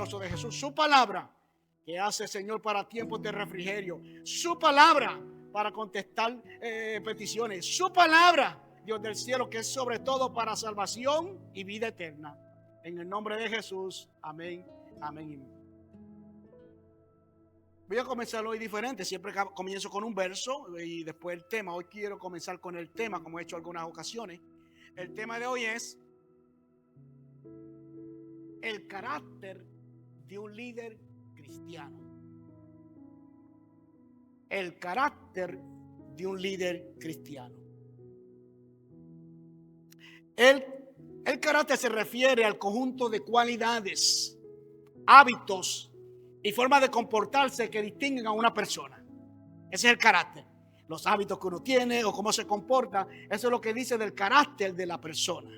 poderoso de Jesús. Su palabra que hace, Señor, para tiempos de refrigerio. Su palabra para contestar peticiones. Su palabra, Dios del cielo, que es sobre todo para salvación y vida eterna. En el nombre de Jesús. Amén. Amén. Voy a comenzar hoy diferente. Siempre comienzo con un verso y después el tema. Hoy quiero comenzar con el tema, como he hecho algunas ocasiones. El tema de hoy es el carácter de un líder cristiano. El carácter de un líder cristiano. El carácter se refiere al conjunto de cualidades, hábitos y formas de comportarse que distinguen a una persona. Ese es el carácter. Los hábitos que uno tiene o cómo se comporta, eso es lo que dice del carácter de la persona.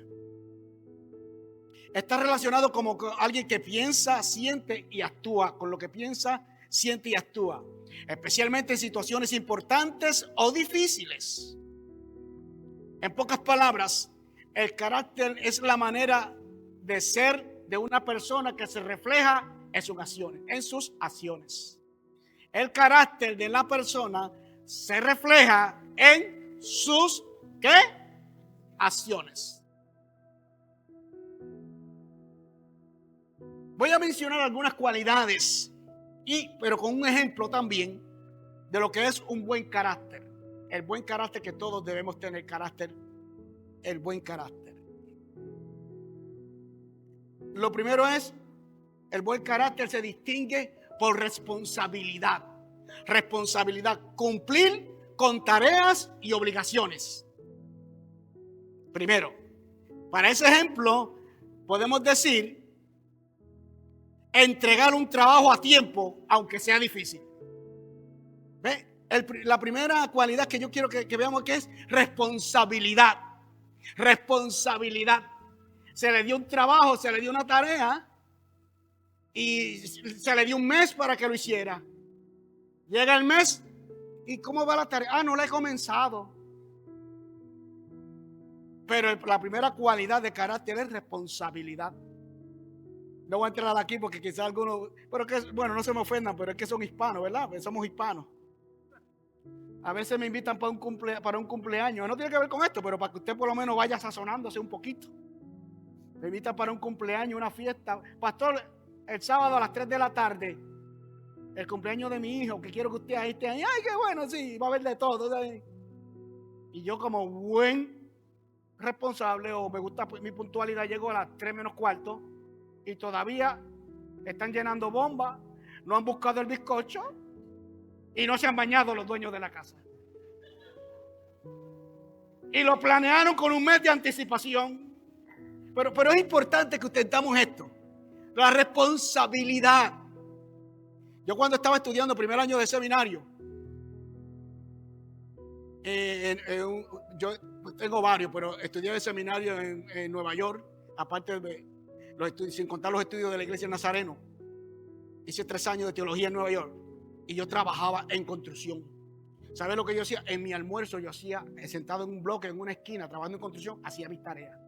Está relacionado como con alguien que piensa, siente y actúa, con lo que piensa, siente y actúa, especialmente en situaciones importantes o difíciles. En pocas palabras, el carácter es la manera de ser de una persona que se refleja en sus acciones. El carácter de la persona se refleja en sus ¿qué? Acciones. Voy a mencionar algunas cualidades, pero con un ejemplo también de lo que es un buen carácter. El buen carácter que todos debemos tener, el buen carácter. Lo primero es, el buen carácter se distingue por responsabilidad. Responsabilidad, cumplir con tareas y obligaciones. Primero, para ese ejemplo, podemos decir entregar un trabajo a tiempo, aunque sea difícil. ¿Ve? La primera cualidad que yo quiero que veamos que es responsabilidad. Responsabilidad. Se le dio un trabajo, se le dio una tarea y se le dio un mes para que lo hiciera. Llega el mes y ¿cómo va la tarea? No la he comenzado. Pero la primera cualidad de carácter es responsabilidad. No voy a entrar aquí porque quizás algunos, bueno, no se me ofendan, pero es que son hispanos, ¿verdad? Pues somos hispanos. A veces me invitan para un cumpleaños. No tiene que ver con esto, pero para que usted por lo menos vaya sazonándose un poquito. Me invitan para un cumpleaños, una fiesta. Pastor, el sábado a las 3 de la tarde, el cumpleaños de mi hijo, que quiero que usted ahí esté ahí. Ay, qué bueno, sí, va a haber de todo. Y yo como buen responsable, o me gusta mi puntualidad, llego a las 3 menos cuarto. Y todavía están llenando bombas, no han buscado el bizcocho y no se han bañado los dueños de la casa. Y lo planearon con un mes de anticipación. Pero es importante que ostentamos esto, la responsabilidad. Yo cuando estaba estudiando primer año de seminario, yo tengo varios, pero estudié de seminario en Nueva York, aparte de los estudios, sin contar los estudios de la iglesia Nazareno. Hice 3 años de teología en Nueva York y yo trabajaba en construcción. ¿Sabes lo que yo hacía? En mi almuerzo yo hacía, sentado en un bloque, en una esquina, trabajando en construcción, hacía mis tareas.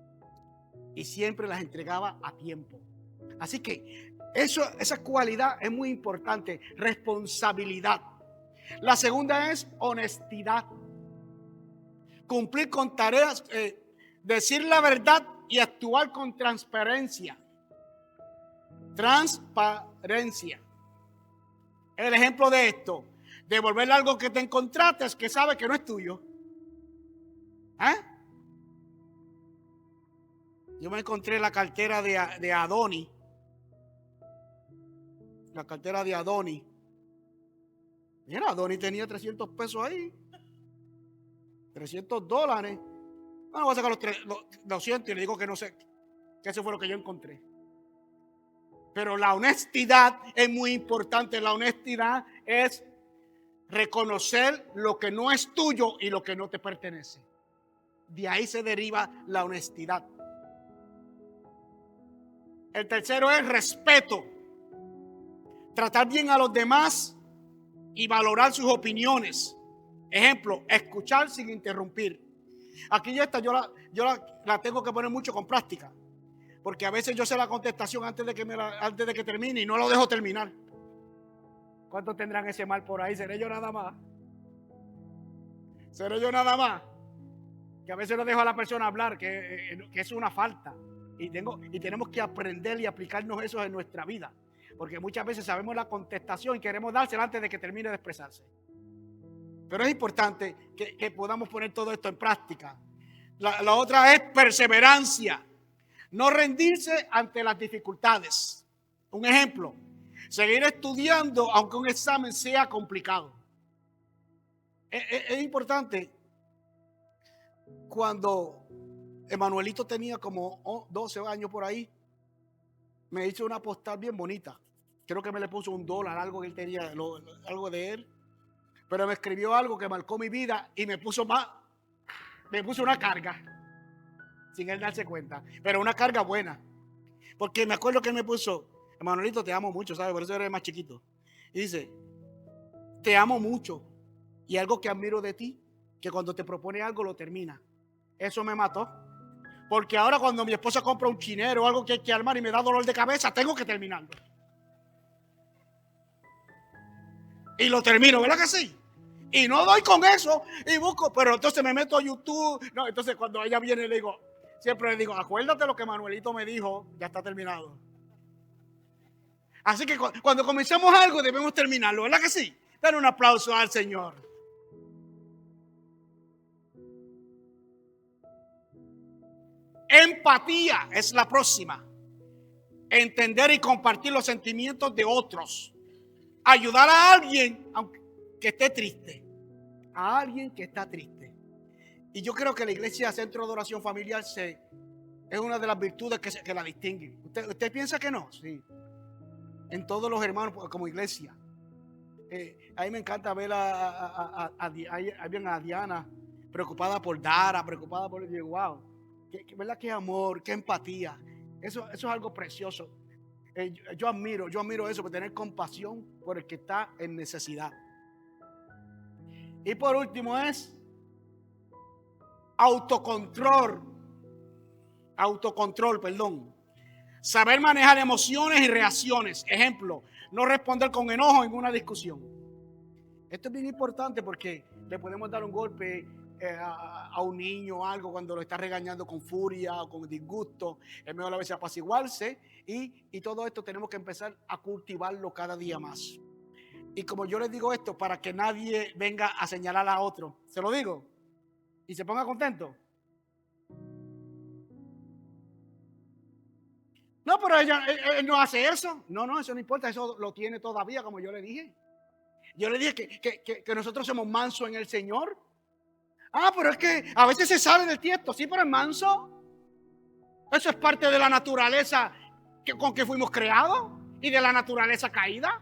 Y siempre las entregaba a tiempo. Así que esa cualidad es muy importante. Responsabilidad. La segunda es honestidad. Cumplir con tareas, decir la verdad y actuar con transparencia. Transparencia. El ejemplo de esto, devolver algo que te encontraste que sabes que no es tuyo. Yo me encontré la cartera de Adoni. La cartera de Adoni. Mira, Adoni tenía 300 pesos ahí. $300. Bueno, voy a sacar los 200 y le digo que no sé, que eso fue lo que yo encontré. Pero la honestidad es muy importante. La honestidad es reconocer lo que no es tuyo y lo que no te pertenece. De ahí se deriva la honestidad. El tercero es respeto. Tratar bien a los demás y valorar sus opiniones. Ejemplo, escuchar sin interrumpir. Aquí ya está, yo la tengo que poner mucho con práctica. Porque a veces yo sé la contestación antes de que termine y no lo dejo terminar. ¿Cuántos tendrán ese mal por ahí? ¿Seré yo nada más? ¿Seré yo nada más? Que a veces no dejo a la persona hablar, que es una falta. Y tenemos que aprender y aplicarnos eso en nuestra vida. Porque muchas veces sabemos la contestación y queremos dársela antes de que termine de expresarse. Pero es importante que podamos poner todo esto en práctica. La otra es perseverancia. No rendirse ante las dificultades. Un ejemplo, seguir estudiando aunque un examen sea complicado. Es importante. Cuando Emanuelito tenía como 12 años por ahí, me hizo una postal bien bonita. Creo que me le puso $1, algo que él tenía, algo de él. Pero me escribió algo que marcó mi vida y me puso una carga, sin él darse cuenta. Pero una carga buena. Porque me acuerdo que él me puso, Emanuelito, te amo mucho, ¿sabes? Por eso eres más chiquito. Y dice, te amo mucho. Y algo que admiro de ti, que cuando te propone algo lo termina. Eso me mató. Porque ahora cuando mi esposa compra un chinero o algo que hay que armar y me da dolor de cabeza, tengo que terminarlo. Y lo termino, ¿verdad que sí? Y no doy con eso y busco, pero entonces me meto a YouTube. No, entonces cuando ella viene siempre le digo, acuérdate lo que Manuelito me dijo, ya está terminado. Así que cuando comencemos algo debemos terminarlo, ¿verdad que sí? Dar un aplauso al Señor. Empatía es la próxima. Entender y compartir los sentimientos de otros. Ayudar a alguien que esté triste. A alguien que está triste. Y yo creo que la iglesia Centro de Oración Familiar es una de las virtudes que la distinguen. ¿Usted piensa que no? Sí. En todos los hermanos como iglesia. A mí me encanta ver a Diana preocupada por Dara, preocupada por... Wow. ¿Verdad? Qué amor, qué empatía. Eso es algo precioso. Yo admiro eso, por tener compasión por el que está en necesidad. Y por último es autocontrol. Saber manejar emociones y reacciones. Ejemplo, no responder con enojo en una discusión. Esto es bien importante porque le podemos dar un golpe a un niño o algo cuando lo está regañando con furia o con disgusto. Es mejor a veces apaciguarse y todo esto tenemos que empezar a cultivarlo cada día más. Y como yo les digo esto, para que nadie venga a señalar a otro, se lo digo y se ponga contento. No, pero él no hace eso. No, eso no importa, eso lo tiene todavía, como yo le dije. Yo le dije que nosotros somos mansos en el Señor. Pero es que a veces se sale del tiesto. Sí, pero es manso. Eso es parte de la naturaleza con que fuimos creados y de la naturaleza caída.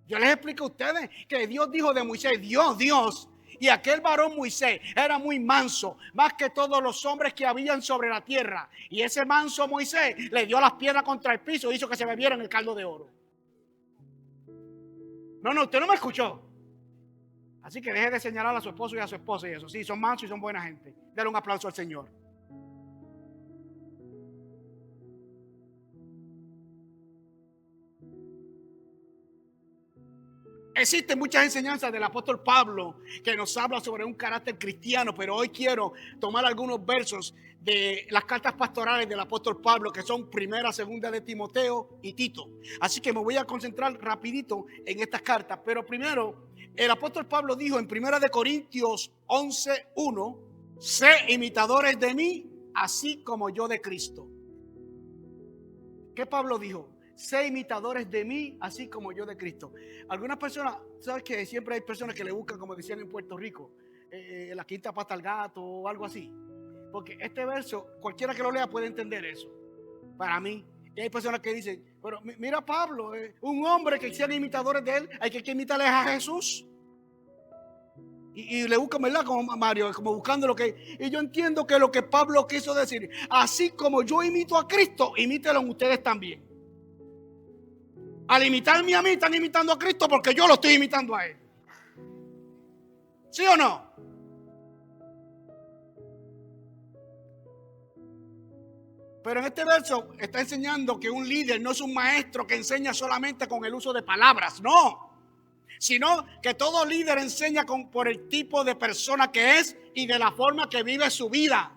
Yo les explico a ustedes que Dios dijo de Moisés, Dios, y aquel varón Moisés era muy manso, más que todos los hombres que habían sobre la tierra. Y ese manso Moisés le dio las piedras contra el piso y hizo que se bebieran el caldo de oro. No, usted no me escuchó. Así que deje de señalar a su esposo y a su esposa y eso. Sí, son mansos y son buena gente. Denle un aplauso al Señor. Existen muchas enseñanzas del apóstol Pablo que nos habla sobre un carácter cristiano, pero hoy quiero tomar algunos versos de las cartas pastorales del apóstol Pablo, que son primera, segunda de Timoteo y Tito. Así que me voy a concentrar rapidito en estas cartas, pero primero el apóstol Pablo dijo en primera de Corintios 11:1, sé imitadores de mí, así como yo de Cristo. ¿Qué Pablo dijo? Sé imitadores de mí, así como yo de Cristo. Algunas personas, ¿sabes qué? Siempre hay personas que le buscan, como decían en Puerto Rico, la quinta pata al gato o algo así. Porque este verso, cualquiera que lo lea puede entender eso. Para mí. Y hay personas que dicen, pero mira Pablo, un hombre que sean imitadores de él, hay que imitarle a Jesús. Y le buscan, ¿verdad? Como Mario, como buscando lo que... Y yo entiendo que lo que Pablo quiso decir, así como yo imito a Cristo, imítenlo ustedes también. Al imitarme a mí, están imitando a Cristo porque yo lo estoy imitando a Él. ¿Sí o no? Pero en este verso está enseñando que un líder no es un maestro que enseña solamente con el uso de palabras, no. Sino que todo líder enseña por el tipo de persona que es y de la forma que vive su vida.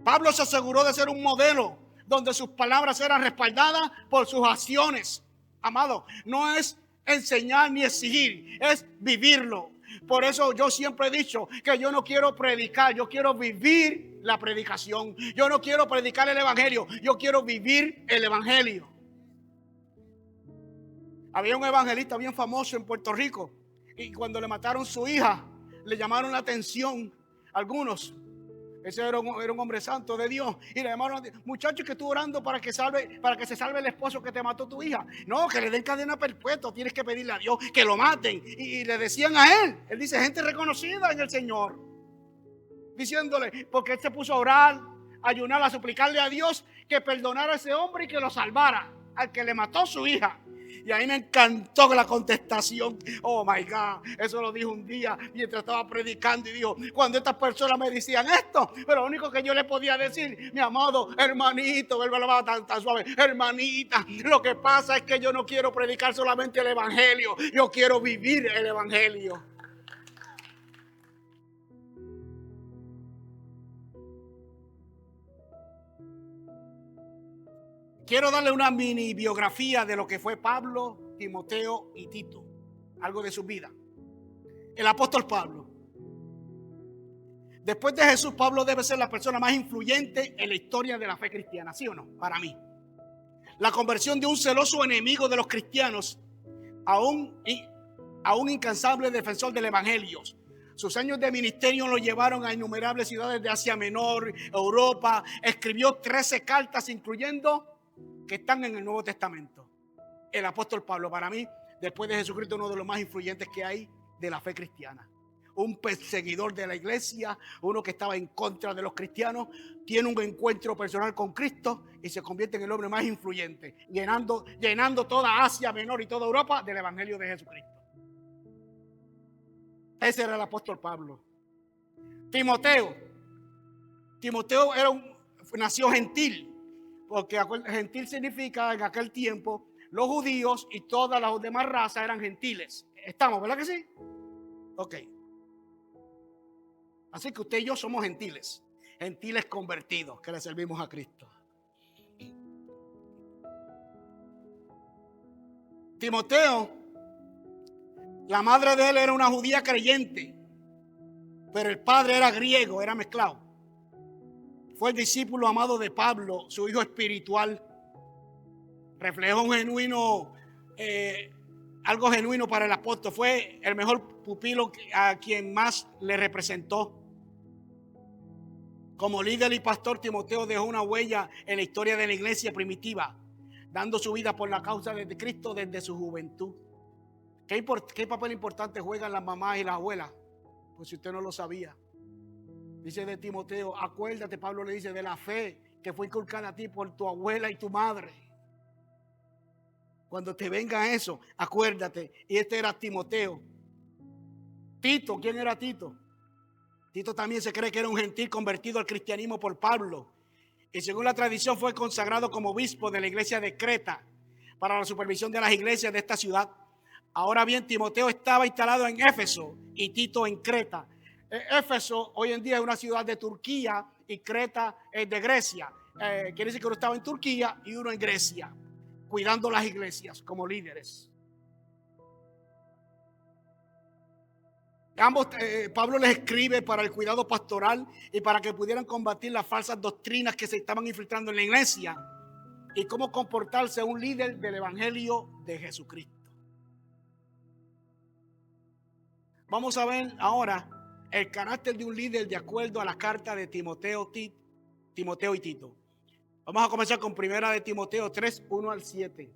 Pablo se aseguró de ser un modelo donde sus palabras eran respaldadas por sus acciones. Amado, no es enseñar ni exigir, es vivirlo. Por eso yo siempre he dicho que yo no quiero predicar, yo quiero vivir la predicación. Yo no quiero predicar el evangelio, yo quiero vivir el evangelio. Había un evangelista bien famoso en Puerto Rico y cuando le mataron su hija, le llamaron la atención algunos. Ese era un hombre santo de Dios. Y le llamaron, muchachos, que estuvo orando para que se salve el esposo que te mató tu hija. No, que le den cadena perpetua. Tienes que pedirle a Dios que lo maten. Y le decían a él. Él dice, gente reconocida en el Señor. Diciéndole, porque él se puso a orar, a ayunar, a suplicarle a Dios que perdonara a ese hombre y que lo salvara. Al que le mató su hija. Y ahí me encantó la contestación. Oh my God, eso lo dijo un día mientras estaba predicando y dijo, cuando estas personas me decían esto, pero lo único que yo le podía decir, mi amado hermanito, tan suave, hermanita, lo que pasa es que yo no quiero predicar solamente el evangelio, yo quiero vivir el evangelio. Quiero darle una mini biografía de lo que fue Pablo, Timoteo y Tito. Algo de su vida. El apóstol Pablo. Después de Jesús, Pablo debe ser la persona más influyente en la historia de la fe cristiana, ¿sí o no? Para mí. La conversión de un celoso enemigo de los cristianos a un incansable defensor del evangelio. Sus años de ministerio lo llevaron a innumerables ciudades de Asia Menor, Europa. Escribió 13 cartas, incluyendo que están en el Nuevo Testamento. El apóstol Pablo, para mí, después de Jesucristo, uno de los más influyentes que hay de la fe cristiana. Un perseguidor de la iglesia, uno que estaba en contra de los cristianos, tiene un encuentro personal con Cristo y se convierte en el hombre más influyente, llenando toda Asia Menor y toda Europa del evangelio de Jesucristo. Ese era el apóstol Pablo. Timoteo nació gentil, porque gentil significa en aquel tiempo los judíos y todas las demás razas eran gentiles. Estamos, ¿verdad que sí? Ok. Así que usted y yo somos gentiles convertidos que le servimos a Cristo. Timoteo, la madre de él era una judía creyente, pero el padre era griego, era mezclado. Fue el discípulo amado de Pablo, su hijo espiritual. Reflejó algo genuino para el apóstol. Fue el mejor pupilo a quien más le representó. Como líder y pastor, Timoteo dejó una huella en la historia de la iglesia primitiva, dando su vida por la causa de Cristo desde su juventud. ¿Qué papel importante juegan las mamás y las abuelas? Pues si usted no lo sabía. Dice de Timoteo, acuérdate, Pablo le dice, de la fe que fue inculcada a ti por tu abuela y tu madre. Cuando te venga eso, acuérdate. Y este era Timoteo. Tito, ¿quién era Tito? Tito también se cree que era un gentil convertido al cristianismo por Pablo. Y según la tradición fue consagrado como obispo de la iglesia de Creta para la supervisión de las iglesias de esta ciudad. Ahora bien, Timoteo estaba instalado en Éfeso y Tito en Creta. Éfeso hoy en día es una ciudad de Turquía y Creta es de Grecia. Quiere decir que uno estaba en Turquía y uno en Grecia, cuidando las iglesias como líderes. Ambos, Pablo les escribe para el cuidado pastoral y para que pudieran combatir las falsas doctrinas que se estaban infiltrando en la iglesia y cómo comportarse un líder del evangelio de Jesucristo. Vamos a ver ahora el carácter de un líder de acuerdo a la carta de Timoteo y Tito. Vamos a comenzar con primera de Timoteo 3, 1 al 7.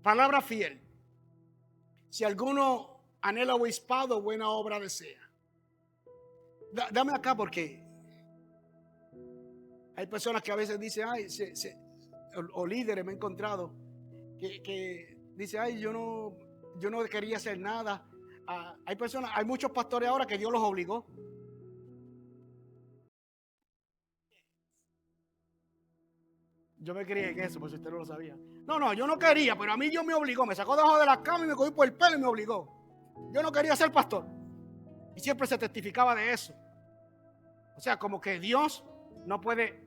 Palabra fiel. Si alguno anhela obispado, buena obra desea. Dame acá porque hay personas que a veces dicen, o líderes me he encontrado, que dicen, yo no quería hacer nada. Hay muchos pastores ahora que Dios los obligó. Yo me crié en eso, por si usted no lo sabía. No, yo no quería, pero a mí Dios me obligó. Me sacó debajo de la cama y me cogió por el pelo y me obligó. Yo no quería ser pastor. Y siempre se testificaba de eso. O sea, como que Dios no puede.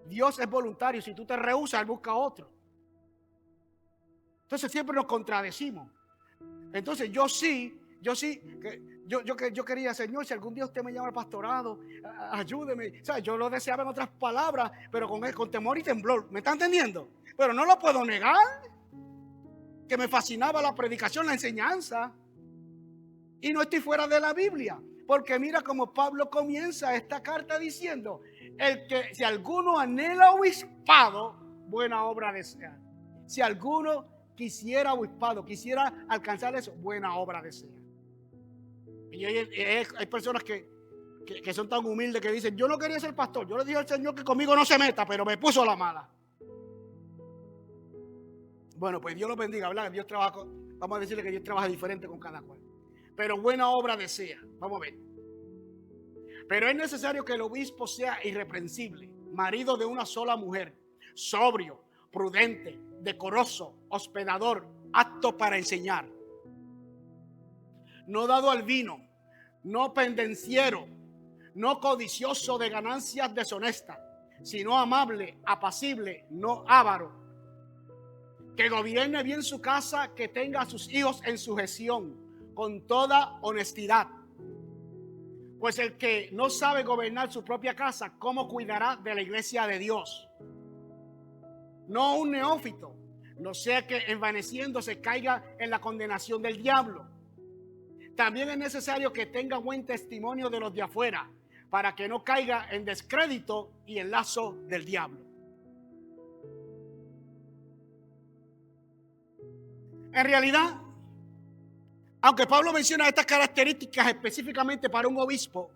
Dios es voluntario. Si tú te rehusas, Él busca otro. Entonces siempre nos contradecimos. Entonces yo quería, Señor, si algún día usted me llama al pastorado, ayúdeme. O sea, yo lo deseaba en otras palabras, pero con temor y temblor. ¿Me está entendiendo? Pero no lo puedo negar. Que me fascinaba la predicación, la enseñanza. Y no estoy fuera de la Biblia. Porque mira cómo Pablo comienza esta carta diciendo: si alguno anhela obispado, buena obra desea. Si alguno quisiera obispado, quisiera alcanzar eso, buena obra desea. Y hay personas que son tan humildes que dicen: yo no quería ser pastor, yo le dije al Señor que conmigo no se meta, pero me puso la mala. Bueno, pues Dios lo bendiga, ¿verdad? Dios trabaja, vamos a decirle que Dios trabaja diferente con cada cual. Pero buena obra desea. Vamos a ver. Pero es necesario que el obispo sea irreprensible, marido de una sola mujer, sobrio, prudente, decoroso, hospedador, apto para enseñar, no dado al vino, no pendenciero, no codicioso de ganancias deshonestas, sino amable, apacible, no avaro, que gobierne bien su casa, que tenga a sus hijos en sujeción, con toda honestidad. Pues el que no sabe gobernar su propia casa, ¿cómo cuidará de la iglesia de Dios? No un neófito, no sea que envaneciéndose caiga en la condenación del diablo. También es necesario que tenga buen testimonio de los de afuera, para que no caiga en descrédito y en lazo del diablo. En realidad, aunque Pablo menciona estas características específicamente para un obispo,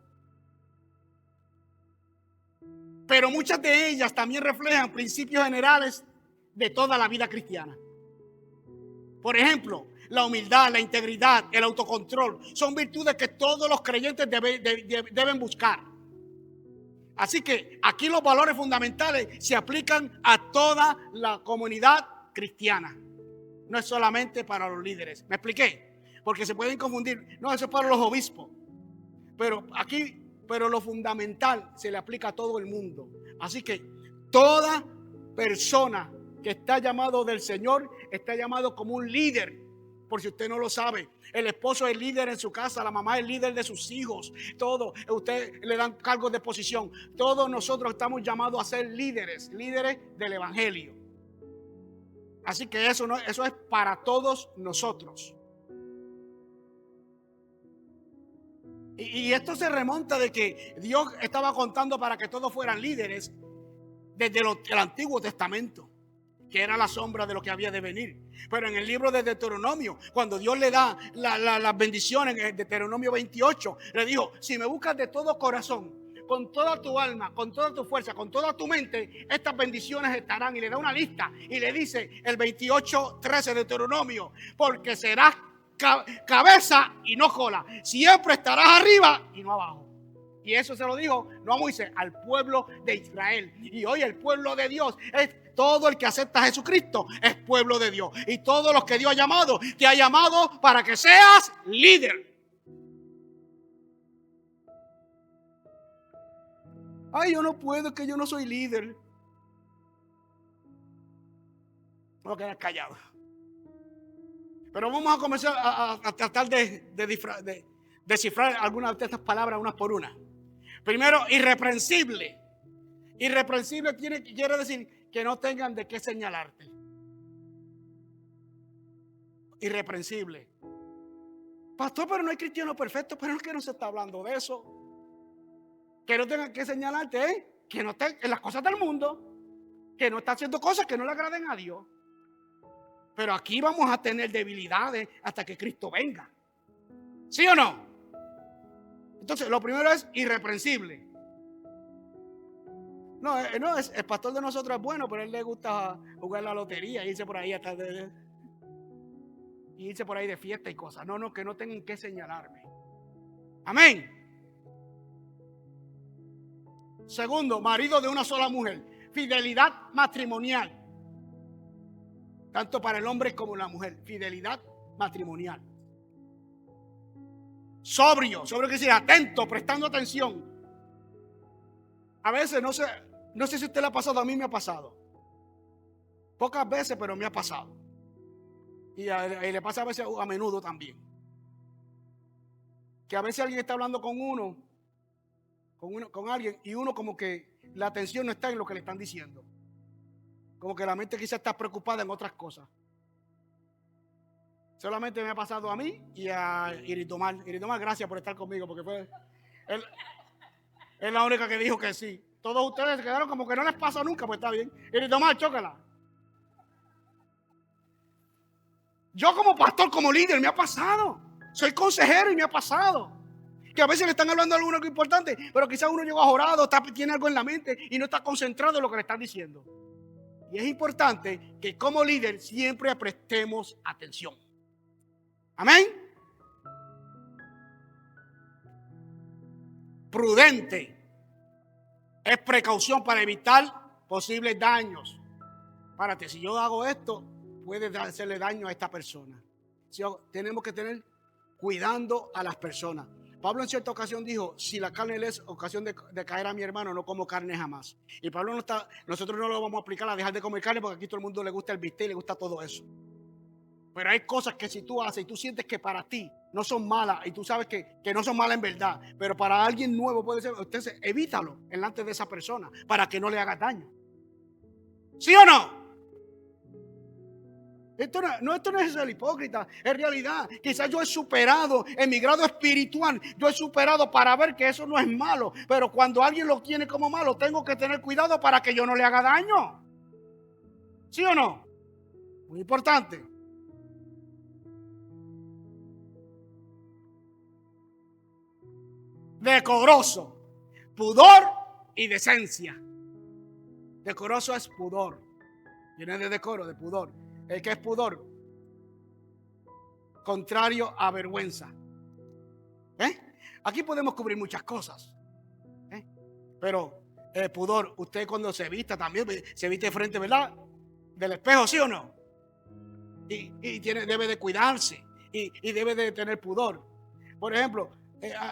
pero muchas de ellas también reflejan principios generales de toda la vida cristiana. Por ejemplo, la humildad, la integridad, el autocontrol son virtudes que todos los creyentes deben buscar. Así que aquí los valores fundamentales se aplican a toda la comunidad cristiana. No es solamente para los líderes. ¿Me expliqué? Porque se pueden confundir. No, eso es para los obispos. Pero lo fundamental se le aplica a todo el mundo. Así que toda persona que está llamado del Señor está llamado como un líder. Por si usted no lo sabe, el esposo es líder en su casa, la mamá es líder de sus hijos, todo, usted le dan cargos de posición. Todos nosotros estamos llamados a ser líderes del evangelio. Así que eso es para todos nosotros. Y esto se remonta de que Dios estaba contando para que todos fueran líderes desde el Antiguo Testamento, que era la sombra de lo que había de venir. Pero en el libro de Deuteronomio, cuando Dios le da las bendiciones, en Deuteronomio 28, le dijo: si me buscas de todo corazón, con toda tu alma, con toda tu fuerza, con toda tu mente, estas bendiciones estarán. Y le da una lista y le dice el 28:13 de Deuteronomio: porque serás cabeza y no cola, siempre estarás arriba y no abajo. Y eso se lo dijo no a Moisés, al pueblo de Israel. Y hoy el pueblo de Dios es todo el que acepta a Jesucristo, es pueblo de Dios. Y todos los que Dios ha llamado, te ha llamado para que seas líder. Ay, yo no puedo, es que yo no soy líder. Voy a quedar callado. Pero vamos a comenzar a tratar de descifrar algunas de estas palabras unas por una. Primero, irreprensible. Irreprensible quiere decir que no tengan de qué señalarte. Irreprensible. Pastor, pero no hay cristiano perfecto. Pero es que no se está hablando de eso. Que no tengan que señalarte, que no esté en las cosas del mundo, que no está haciendo cosas que no le agraden a Dios. Pero aquí vamos a tener debilidades hasta que Cristo venga. ¿Sí o no? Entonces, lo primero es irreprensible. No, es el pastor de nosotros es bueno, pero a él le gusta jugar la lotería, irse por ahí irse por ahí de fiesta y cosas. No, que no tengan que señalarme. Amén. Segundo, marido de una sola mujer. fidelidad matrimonial. Tanto para el hombre como la mujer. Fidelidad matrimonial. Sobrio que decir atento, prestando atención. A veces no sé si a usted le ha pasado, a mí me ha pasado. Pocas veces, pero me ha pasado. Y le pasa a veces a menudo también. Que a veces alguien está hablando con alguien, y uno como que la atención no está en lo que le están diciendo. Como que la mente quizá está preocupada en otras cosas. Solamente me ha pasado a mí y a Iritomar. Iritomar, gracias por estar conmigo, porque es la única que dijo que sí. Todos ustedes quedaron como que no les pasa nunca, pues está bien. Iritomar, chócala. Yo como pastor, como líder, me ha pasado. Soy consejero y me ha pasado. Que a veces le están hablando algo importante, pero quizás uno llegó ajorado, tiene algo en la mente y no está concentrado en lo que le están diciendo. Y es importante que como líder siempre prestemos atención. Amén. Prudente es precaución para evitar posibles daños. Párate, si yo hago esto, puede hacerle daño a esta persona. Tenemos que tener cuidando a las personas. Pablo en cierta ocasión dijo: si la carne le es ocasión de caer a mi hermano, no como carne jamás. Y Pablo nosotros no lo vamos a aplicar a dejar de comer carne, porque aquí todo el mundo le gusta el bistec y le gusta todo eso. Pero hay cosas que si tú haces y tú sientes que para ti no son malas, y tú sabes que no son malas en verdad, pero para alguien nuevo puede ser, entonces evítalo delante de esa persona para que no le hagas daño. ¿Sí o no? Esto no es ser hipócrita, es realidad. Quizás yo he superado en mi grado espiritual, yo he superado para ver que eso no es malo, pero cuando alguien lo tiene como malo, tengo que tener cuidado para que yo no le haga daño. ¿Sí o no? Muy importante. Decoroso, pudor y decencia. Decoroso es pudor. Viene de decoro, de pudor. ¿El que es pudor? Contrario a vergüenza. Aquí podemos cubrir muchas cosas. Pero pudor, usted cuando se vista también, se viste frente, ¿verdad? Del espejo, ¿sí o no? Y debe de cuidarse y debe de tener pudor. Por ejemplo,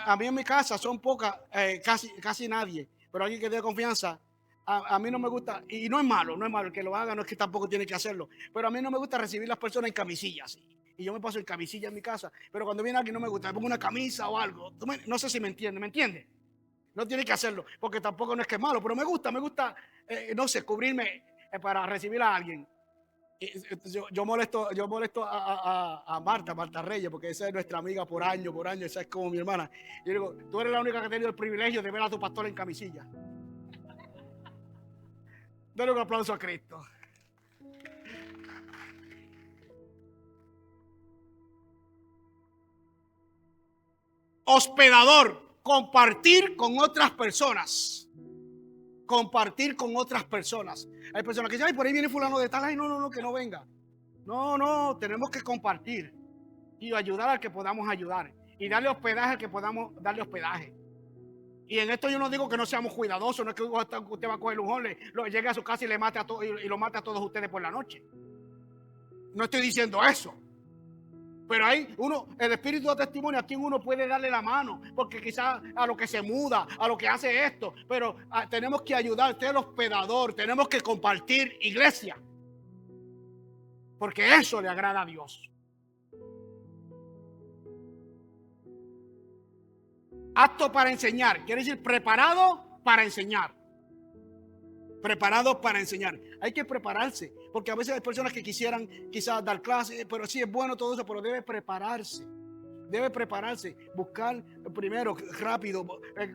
a mí en mi casa son pocas, casi nadie, pero alguien que dé confianza. A mí no me gusta, y no es malo el que lo haga, no es que tampoco tiene que hacerlo, pero a mí no me gusta recibir las personas en camisillas. Y yo me paso en camisilla en mi casa, pero cuando viene alguien no me gusta, me pongo una camisa o algo. No sé si me entiende. No tiene que hacerlo, porque tampoco no es que es malo, pero me gusta, no sé, cubrirme para recibir a alguien. Yo molesto a Marta Reyes, porque esa es nuestra amiga por año, esa es como mi hermana. Yo digo: tú eres la única que ha tenido el privilegio de ver a tu pastor en camisilla. Dale un aplauso a Cristo. Hospedador, compartir con otras personas. Compartir con otras personas. Hay personas que dicen: ay, por ahí viene fulano de tal. Ay, no, que no venga. No, tenemos que compartir y ayudar al que podamos ayudar y darle hospedaje al que podamos darle hospedaje. Y en esto yo no digo que no seamos cuidadosos, no es que usted va a coger un jole, llegue a su casa y le mate a todos y lo mate a todos ustedes por la noche. No estoy diciendo eso. Pero hay el espíritu de testimonio, a quien uno puede darle la mano, porque quizás a lo que se muda, a lo que hace esto, pero tenemos que ayudar, usted es el hospedador, tenemos que compartir iglesia, porque eso le agrada a Dios. Apto para enseñar, quiere decir preparado para enseñar. Preparado para enseñar. Hay que prepararse, porque a veces hay personas que quisieran quizás dar clases, pero sí es bueno todo eso, pero debe prepararse. Buscar primero, rápido,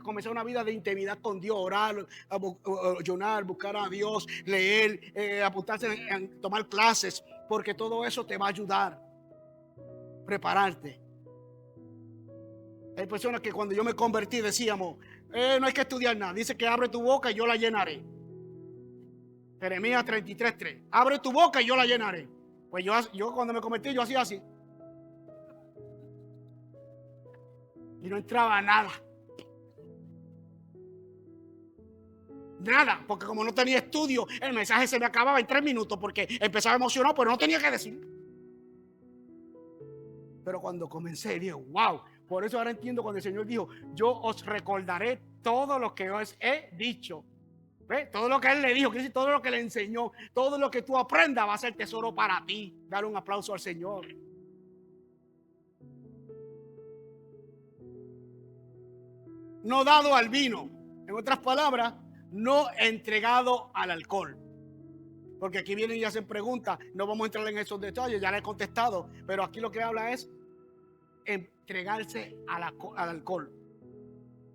comenzar una vida de intimidad con Dios, orar, ayunar, buscar a Dios, leer, apuntarse en tomar clases, porque todo eso te va a ayudar. Prepararte. Hay personas que cuando yo me convertí decíamos: no hay que estudiar nada, dice que abre tu boca y yo la llenaré. Jeremías 33:3. Abre tu boca y yo la llenaré. Pues yo cuando me convertí, yo hacía así. Y no entraba nada. Nada, porque como no tenía estudio, el mensaje se me acababa en 3 minutos porque empezaba emocionado, pero no tenía que decir. Pero cuando comencé, dije, wow, por eso ahora entiendo cuando el Señor dijo, yo os recordaré todo lo que os he dicho. ¿Ves? Todo lo que Él le dijo, quiere decir, todo lo que le enseñó, todo lo que tú aprendas va a ser tesoro para ti. Dar un aplauso al Señor. No dado al vino. En otras palabras, no entregado al alcohol. Porque aquí vienen y hacen preguntas. No vamos a entrar en esos detalles, ya le he contestado. Pero aquí lo que habla es entregarse al alcohol.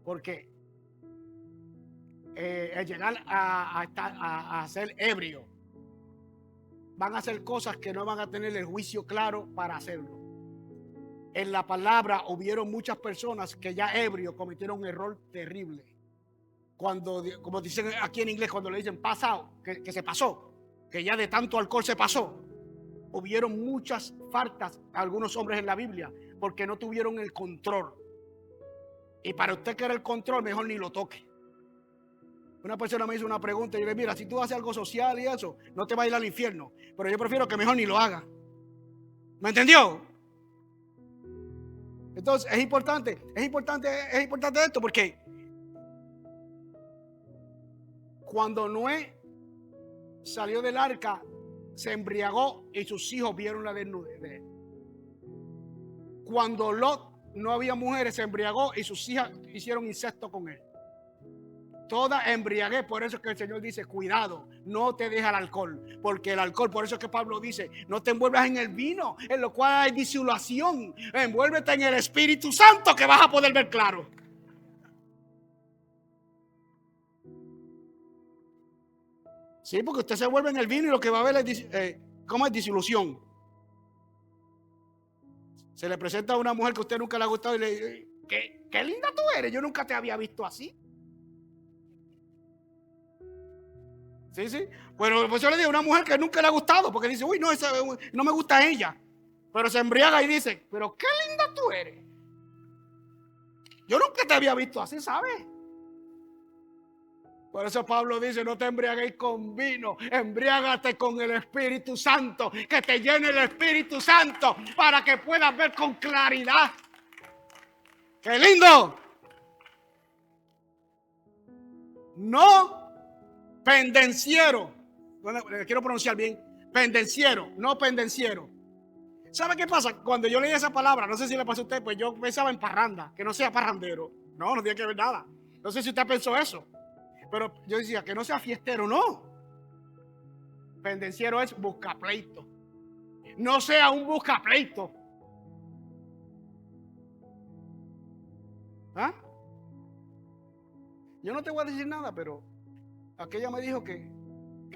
Porque el llegar a ser ebrio, van a hacer cosas que no van a tener el juicio claro para hacerlo. En la palabra hubieron muchas personas que ya ebrio cometieron un error terrible. Cuando, como dicen aquí en inglés, cuando le dicen pasado, que se pasó, que ya de tanto alcohol se pasó. Hubieron muchas faltas a algunos hombres en la Biblia porque no tuvieron el control. Y para usted querer el control, mejor ni lo toque. Una persona me hizo una pregunta y yo le dije, mira, si tú haces algo social y eso, no te va a ir al infierno. Pero yo prefiero que mejor ni lo haga. ¿Me entendió? Entonces es importante esto porque cuando Noé salió del arca, se embriagó y sus hijos vieron la desnudez de él. Cuando Lot no había mujeres, se embriagó y sus hijas hicieron incesto con él. Toda embriaguez, por eso es que el Señor dice, cuidado, no te dejes el alcohol, porque el alcohol, por eso es que Pablo dice, no te envuelvas en el vino, en lo cual hay disolución, envuélvete en el Espíritu Santo que vas a poder ver claro. Sí, porque usted se vuelve en el vino y lo que va a ver es, ¿cómo es disolución? Se le presenta a una mujer que a usted nunca le ha gustado y le dice, qué linda tú eres, yo nunca te había visto así. Sí. Bueno, pues yo le digo a una mujer que nunca le ha gustado, porque dice, uy, no, no me gusta ella. Pero se embriaga y dice, pero qué linda tú eres. Yo nunca te había visto así, ¿sabes? Por eso Pablo dice, no te embriaguéis con vino, embriágate con el Espíritu Santo, que te llene el Espíritu Santo para que puedas ver con claridad. ¡Qué lindo! No pendenciero. Bueno, quiero pronunciar bien. Pendenciero, no pendenciero. ¿Sabe qué pasa? Cuando yo leí esa palabra, no sé si le pasó a usted, pues yo pensaba en parranda, que no sea parrandero. No tiene que ver nada. No sé si usted pensó eso. Pero yo decía, que no sea fiestero, no. Pendenciero es buscapleito. No sea un buscapleito. ¿Ah? Yo no te voy a decir nada, pero aquella me dijo que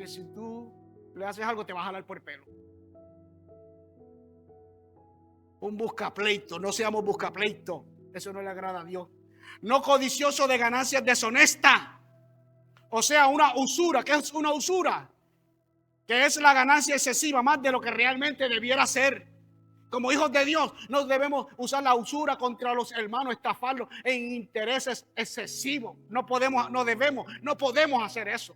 si tú le haces algo te vas a jalar por el pelo. Un buscapleito, no seamos buscapleito. Eso no le agrada a Dios. No codicioso de ganancias deshonestas. O sea, una usura. ¿Qué es una usura? Que es la ganancia excesiva, más de lo que realmente debiera ser. Como hijos de Dios, no debemos usar la usura contra los hermanos, estafarlos en intereses excesivos. No podemos hacer eso.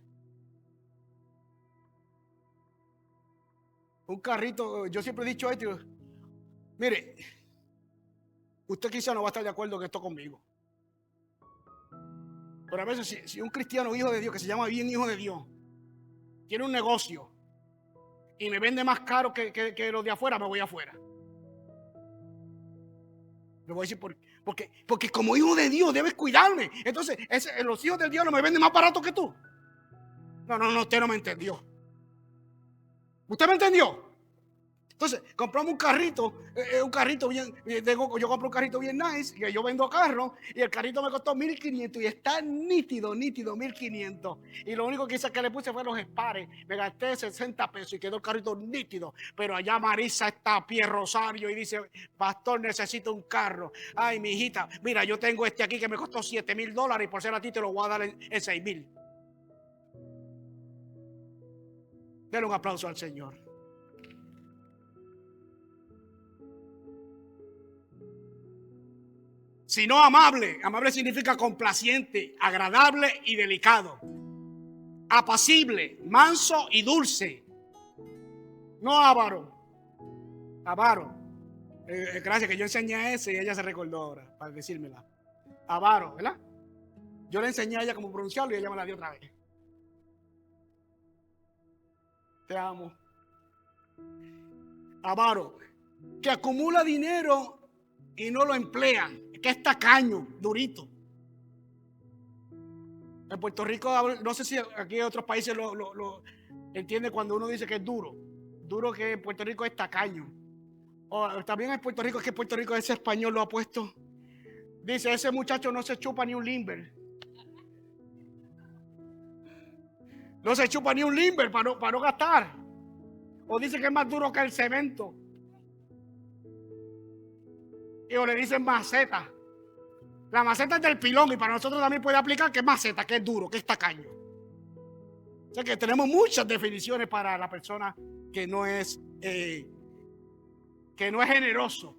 Un carrito, yo siempre he dicho esto, mire, usted quizá no va a estar de acuerdo con esto conmigo. Pero a veces si un cristiano hijo de Dios, que se llama bien hijo de Dios, tiene un negocio y me vende más caro que los de afuera, me voy afuera. Le voy a decir porque como hijo de Dios debes cuidarme. Entonces, los hijos de Dios no me venden más barato que tú. No, usted no me entendió. ¿Usted me entendió? Entonces, compramos un carrito bien, yo compro un carrito bien nice, que yo vendo carros, y el carrito me costó 1,500 y está nítido, 1,500. Y lo único que hice que le puse fue los espares, me gasté 60 pesos y quedó el carrito nítido. Pero allá Marisa está a pie Rosario y dice, pastor, necesito un carro. Ay, mi hijita, mira, yo tengo este aquí que me costó $7,000 y por ser a ti te lo voy a dar en 6,000. Denle un aplauso al Señor. Sino amable. Amable significa complaciente, agradable y delicado. apacible, manso y dulce. No avaro. Avaro. Gracias que yo enseñé a ese y ella se recordó ahora para decírmela. Avaro, ¿verdad? Yo le enseñé a ella cómo pronunciarlo y ella me la dio otra vez. Te amo. Avaro, que acumula dinero y no lo emplea, que es tacaño, durito. En Puerto Rico, no sé si aquí en otros países lo entiende cuando uno dice que es duro. Duro que en Puerto Rico es tacaño. O también en Puerto Rico, es que en Puerto Rico ese español lo ha puesto. Dice, ese muchacho no se chupa ni un limber. No se chupa ni un limber para no gastar. O dice que es más duro que el cemento. Y o le dicen maceta. La maceta es del pilón y para nosotros también puede aplicar que es maceta, que es duro, que es tacaño. O sea que tenemos muchas definiciones para la persona que no es generoso.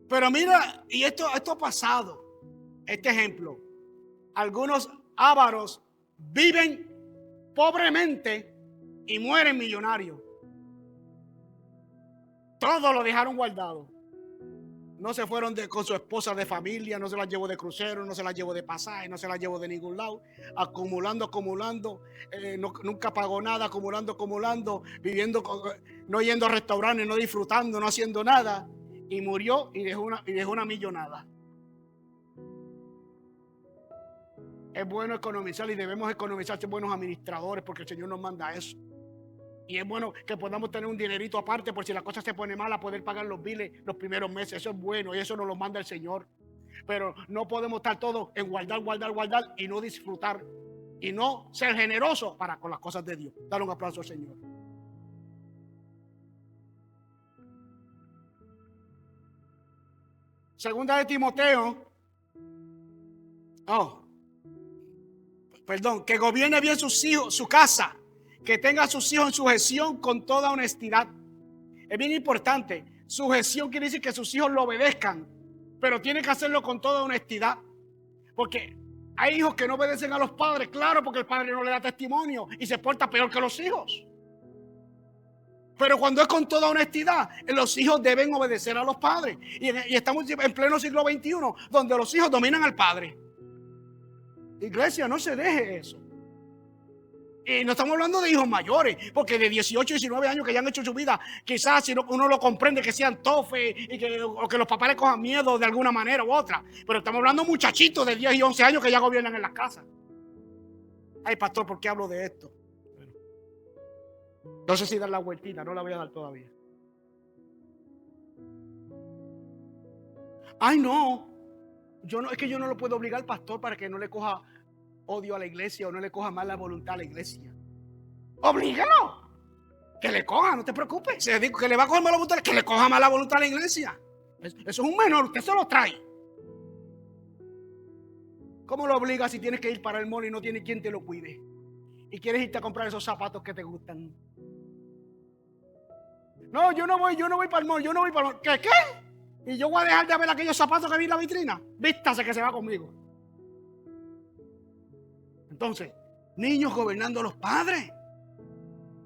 Pero mira, y esto ha pasado. Este ejemplo. Algunos ávaros viven pobremente y mueren millonarios. Todo lo dejaron guardado. No se fueron con su esposa de familia, no se las llevó de crucero, no se las llevó de pasaje, no se las llevó de ningún lado. Acumulando, nunca pagó nada, acumulando, viviendo, no yendo a restaurantes, no disfrutando, no haciendo nada. Y murió y dejó una millonada. Es bueno economizar y debemos economizar, ser buenos administradores porque el Señor nos manda eso. Y es bueno que podamos tener un dinerito aparte por si la cosa se pone mala, poder pagar los biles los primeros meses. Eso es bueno y eso nos lo manda el Señor. Pero no podemos estar todos en guardar y no disfrutar y no ser generosos con las cosas de Dios. Dale un aplauso al Señor. Segunda de Timoteo. Que gobierne bien sus hijos, su casa. Que tenga a sus hijos en sujeción con toda honestidad. Es bien importante. Sujeción quiere decir que sus hijos lo obedezcan, pero tiene que hacerlo con toda honestidad. Porque hay hijos que no obedecen a los padres, claro, porque el padre no le da testimonio y se porta peor que los hijos. Pero cuando es con toda honestidad, los hijos deben obedecer a los padres. Y estamos en pleno siglo XXI, donde los hijos dominan al padre. Iglesia, no se deje eso. Y no estamos hablando de hijos mayores, porque de 18, 19 años que ya han hecho su vida, quizás si uno lo comprende que sean tofes o que los papás le cojan miedo de alguna manera u otra. Pero estamos hablando de muchachitos de 10 y 11 años que ya gobiernan en las casas. Ay, pastor, ¿por qué hablo de esto? Bueno, no sé si dar la vueltita, no la voy a dar todavía. Ay, no. Es que yo no lo puedo obligar al pastor para que no le coja odio a la iglesia o no le coja mala voluntad a la iglesia. Oblígalo. Que le coja, no te preocupes. Si le digo que le va a coger mala voluntad, que le coja mala voluntad a la iglesia. Eso es un menor, usted se lo trae. ¿Cómo lo obliga si tienes que ir para el mall y no tiene quien te lo cuide? Y quieres irte a comprar esos zapatos que te gustan. No, yo no voy para el mall, ¿Qué? Y yo voy a dejar de ver aquellos zapatos que vi en la vitrina. Vístase que se va conmigo. Entonces, niños gobernando a los padres.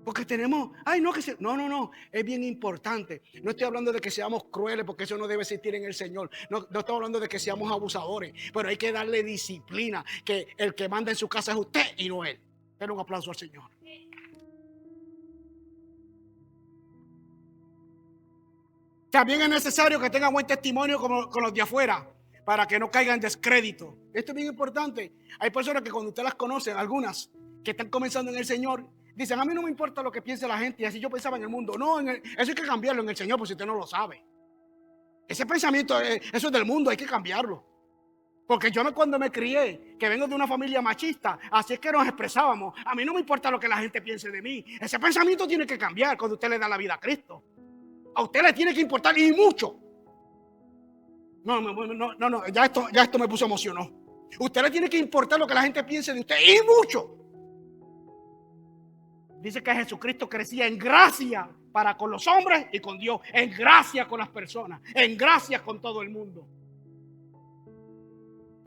Porque tenemos, no, es bien importante. No estoy hablando de que seamos crueles, porque eso no debe existir en el Señor. No estoy hablando de que seamos abusadores, pero hay que darle disciplina, que el que manda en su casa es usted y no él. Denle un aplauso al Señor. También es necesario que tenga buen testimonio con los de afuera, para que no caigan en descrédito. Esto es bien importante. Hay personas que cuando usted las conoce, algunas que están comenzando en el Señor, dicen, a mí no me importa lo que piense la gente, y así yo pensaba en el mundo. No, eso hay que cambiarlo en el Señor, pues si usted no lo sabe. Ese pensamiento, eso es del mundo, hay que cambiarlo. Porque yo cuando me crié, que vengo de una familia machista, así es que nos expresábamos. A mí no me importa lo que la gente piense de mí. Ese pensamiento tiene que cambiar cuando usted le da la vida a Cristo. A usted le tiene que importar y mucho. No, ya esto me puso emocionado. Usted le tiene que importar lo que la gente piense de usted y mucho. Dice que Jesucristo crecía en gracia para con los hombres y con Dios, en gracia con las personas, en gracia con todo el mundo.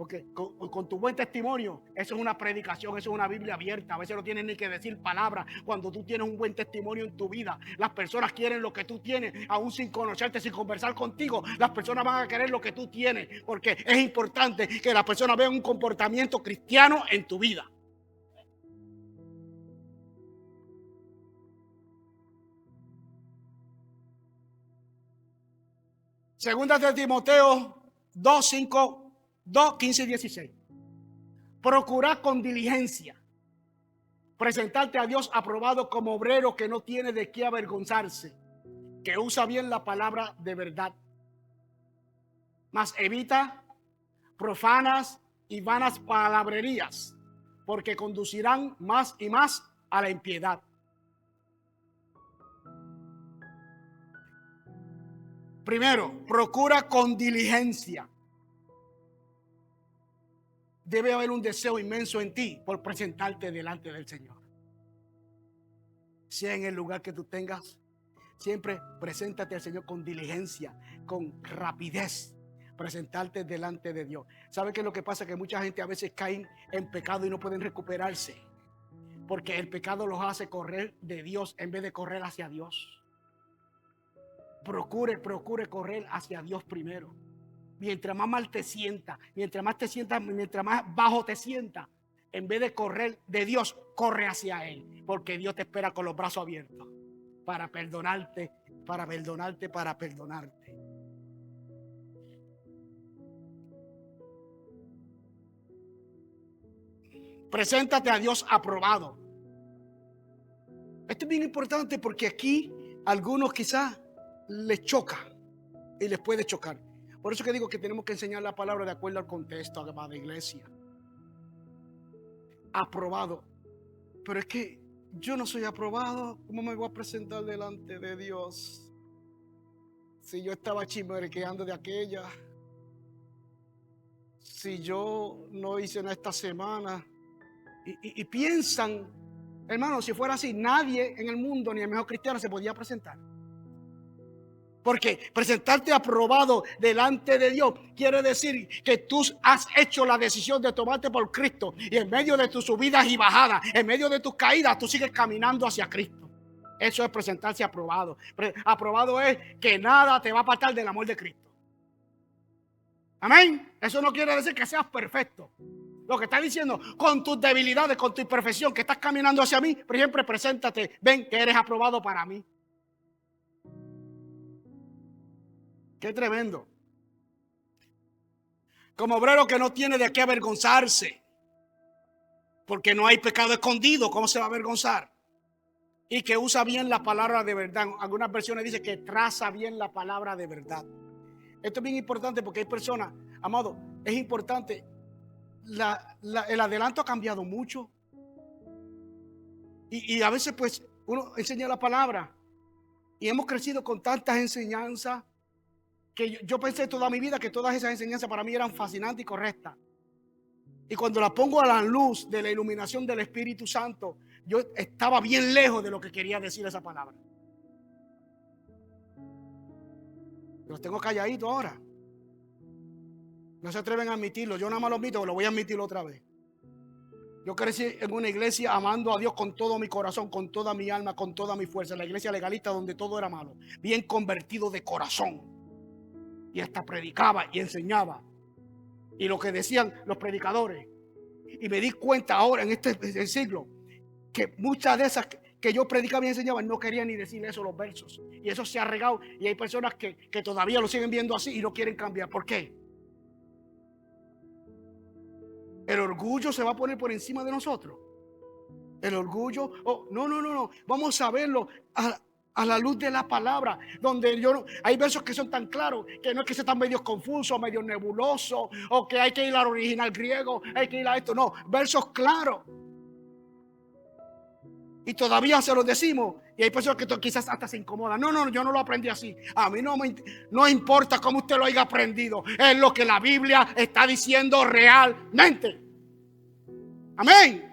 Porque con tu buen testimonio, eso es una predicación, eso es una Biblia abierta. A veces no tienes ni que decir palabras. Cuando tú tienes un buen testimonio en tu vida, las personas quieren lo que tú tienes, aún sin conocerte, sin conversar contigo. Las personas van a querer lo que tú tienes, porque es importante que las personas vean un comportamiento cristiano en tu vida. Segunda de Timoteo 2, 5, 2, 15 y 16. Procurar con diligencia presentarte a Dios aprobado como obrero que no tiene de qué avergonzarse, que usa bien la palabra de verdad, mas evita profanas y vanas palabrerías, porque conducirán más y más a la impiedad. Primero, procura con diligencia. Debe haber un deseo inmenso en ti por presentarte delante del Señor. Sea en el lugar que tú tengas, siempre preséntate al Señor con diligencia, con rapidez. Presentarte delante de Dios. ¿Sabe qué es lo que pasa? Que mucha gente a veces cae en pecado y no pueden recuperarse, porque el pecado los hace correr de Dios en vez de correr hacia Dios. Procure correr hacia Dios primero. Mientras más mal te sienta, mientras más bajo te sienta, en vez de correr de Dios, corre hacia Él, porque Dios te espera con los brazos abiertos para perdonarte, para perdonarte, para perdonarte. Preséntate a Dios aprobado. Esto es bien importante porque aquí algunos quizás les choca y les puede chocar. Por eso que digo que tenemos que enseñar la palabra de acuerdo al contexto, amada iglesia. Aprobado. Pero es que yo no soy aprobado. ¿Cómo me voy a presentar delante de Dios si yo estaba chismerequeando de aquella? Si yo no hice nada esta semana. Y piensan, hermano, si fuera así, nadie en el mundo, ni el mejor cristiano, se podía presentar. Porque presentarte aprobado delante de Dios quiere decir que tú has hecho la decisión de tomarte por Cristo, y en medio de tus subidas y bajadas, en medio de tus caídas, tú sigues caminando hacia Cristo. Eso es presentarse aprobado. Aprobado es que nada te va a apartar del amor de Cristo. Amén. Eso no quiere decir que seas perfecto. Lo que está diciendo, con tus debilidades, con tu imperfección, que estás caminando hacia mí, por ejemplo, preséntate, ven que eres aprobado para mí. Qué tremendo. Como obrero que no tiene de qué avergonzarse, porque no hay pecado escondido, ¿cómo se va a avergonzar? Y que usa bien la palabra de verdad. Algunas versiones dicen que traza bien la palabra de verdad. Esto es bien importante porque hay personas, amado, es importante. El adelanto ha cambiado mucho. Y a veces pues uno enseña la palabra y hemos crecido con tantas enseñanzas que yo pensé toda mi vida que todas esas enseñanzas para mí eran fascinantes y correctas. Y cuando la pongo a la luz de la iluminación del Espíritu Santo, yo estaba bien lejos de lo que quería decir esa palabra. Los tengo calladitos ahora. No se atreven a admitirlo. Yo nada más lo admito, pero lo voy a admitirlo otra vez. Yo crecí en una iglesia amando a Dios con todo mi corazón, con toda mi alma, con toda mi fuerza. La iglesia legalista donde todo era malo. Bien convertido de corazón. Y hasta predicaba y enseñaba. Y lo que decían los predicadores. Y me di cuenta ahora en este siglo que muchas de esas que yo predicaba y enseñaba no querían ni decir eso los versos. Y eso se ha regado. Y hay personas que todavía lo siguen viendo así y no quieren cambiar. ¿Por qué? El orgullo se va a poner por encima de nosotros. El orgullo, no. Vamos a verlo a la luz de la palabra, donde hay versos que son tan claros que no es que se están medio confusos, medio nebulosos, o que hay que ir al original griego, hay que ir a esto. No, versos claros. Y todavía se los decimos. Y hay personas que quizás hasta se incomodan. No, yo no lo aprendí así. A mí no importa cómo usted lo haya aprendido. Es lo que la Biblia está diciendo realmente. Amén.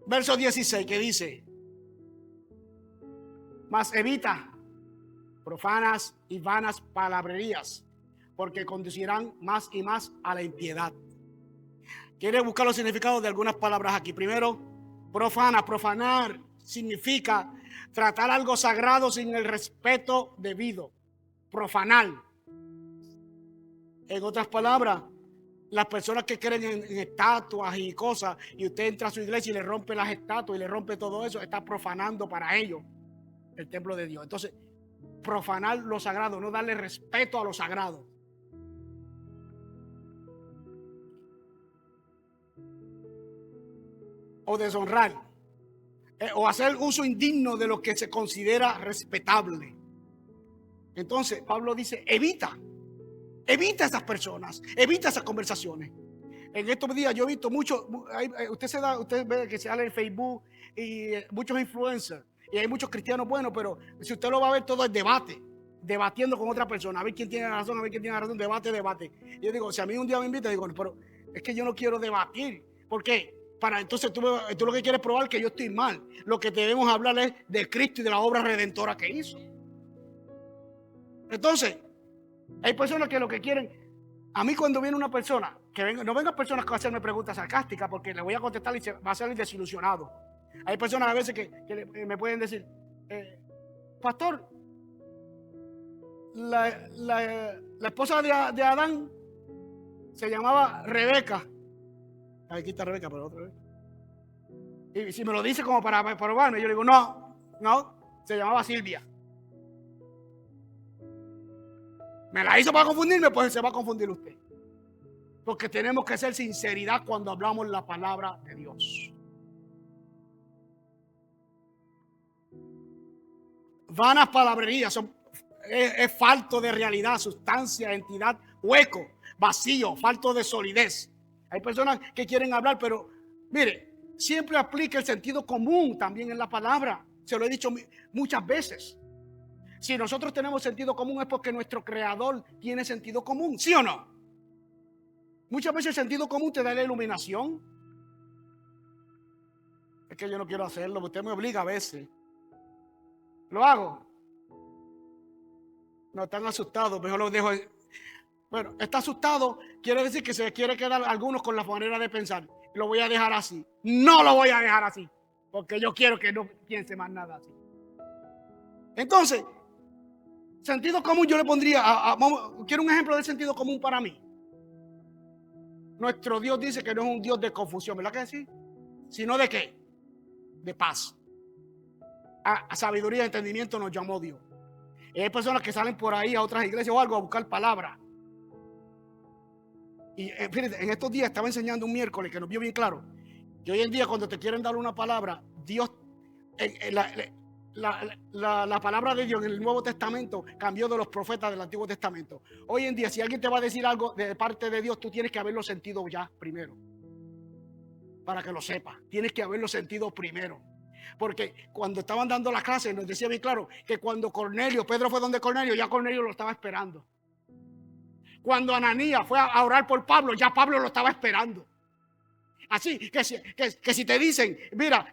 Verso 16 que dice: Mas evita profanas y vanas palabrerías, porque conducirán más y más a la impiedad. Quiere buscar los significados de algunas palabras aquí. Primero, profana. Profanar significa tratar algo sagrado sin el respeto debido. Profanar. En otras palabras, las personas que creen en estatuas y cosas, y usted entra a su iglesia y le rompe las estatuas y le rompe todo eso, está profanando para ellos el templo de Dios. Entonces, profanar lo sagrado, no darle respeto a lo sagrado. O deshonrar, o hacer uso indigno de lo que se considera respetable. Entonces, Pablo dice, evita esas personas, evita esas conversaciones. En estos días yo he visto mucho, usted ve que se habla en Facebook y muchos influencers, y hay muchos cristianos buenos, pero si usted lo va a ver, todo es debate, debatiendo con otra persona, a ver quién tiene razón, debate. Y yo digo, si a mí un día me invita, digo, pero es que yo no quiero debatir. ¿Por qué? Entonces tú lo que quieres probar que yo estoy mal. Lo que debemos hablar es de Cristo y de la obra redentora que hizo. Entonces, hay personas que lo que quieren, a mí cuando viene una persona, no vengan personas que hacerme preguntas sarcásticas porque le voy a contestar y se va a salir desilusionado. Hay personas a veces que me pueden decir, pastor, la esposa de Adán se llamaba Rebeca. Aquí está Rebeca, pero otra vez. Y si me lo dice como para probarme, yo le digo, no, se llamaba Silvia. Me la hizo para confundirme, pues se va a confundir usted. Porque tenemos que ser sinceridad cuando hablamos la palabra de Dios. Vanas palabrerías, es falto de realidad, sustancia, entidad, hueco, vacío, falto de solidez. Hay personas que quieren hablar, pero mire, siempre aplica el sentido común también en la palabra. Se lo he dicho muchas veces. Si nosotros tenemos sentido común es porque nuestro creador tiene sentido común, ¿sí o no? Muchas veces el sentido común te da la iluminación. Es que yo no quiero hacerlo, usted me obliga a veces. ¿Lo hago? No, están asustados, mejor lo dejo. Bueno, está asustado, quiere decir que se quiere quedar algunos con la manera de pensar. Lo voy a dejar así. No lo voy a dejar así, porque yo quiero que no piense más nada así. Entonces, sentido común yo le pondría, quiero un ejemplo del sentido común para mí. Nuestro Dios dice que no es un Dios de confusión, ¿verdad que sí? Sino de ¿qué? De paz. A sabiduría y entendimiento nos llamó Dios. Y hay personas que salen por ahí a otras iglesias o algo a buscar palabras. Y fíjate, en estos días estaba enseñando un miércoles que nos vio bien claro que hoy en día cuando te quieren dar una palabra, Dios, la palabra de Dios en el Nuevo Testamento cambió de los profetas del Antiguo Testamento. Hoy en día, si alguien te va a decir algo de parte de Dios, tú tienes que haberlo sentido ya primero. Para que lo sepas, tienes que haberlo sentido primero. Porque cuando estaban dando las clases, nos decía bien claro que cuando Pedro fue donde Cornelio, ya Cornelio lo estaba esperando. Cuando Ananías fue a orar por Pablo, ya Pablo lo estaba esperando. Así que si te dicen, mira,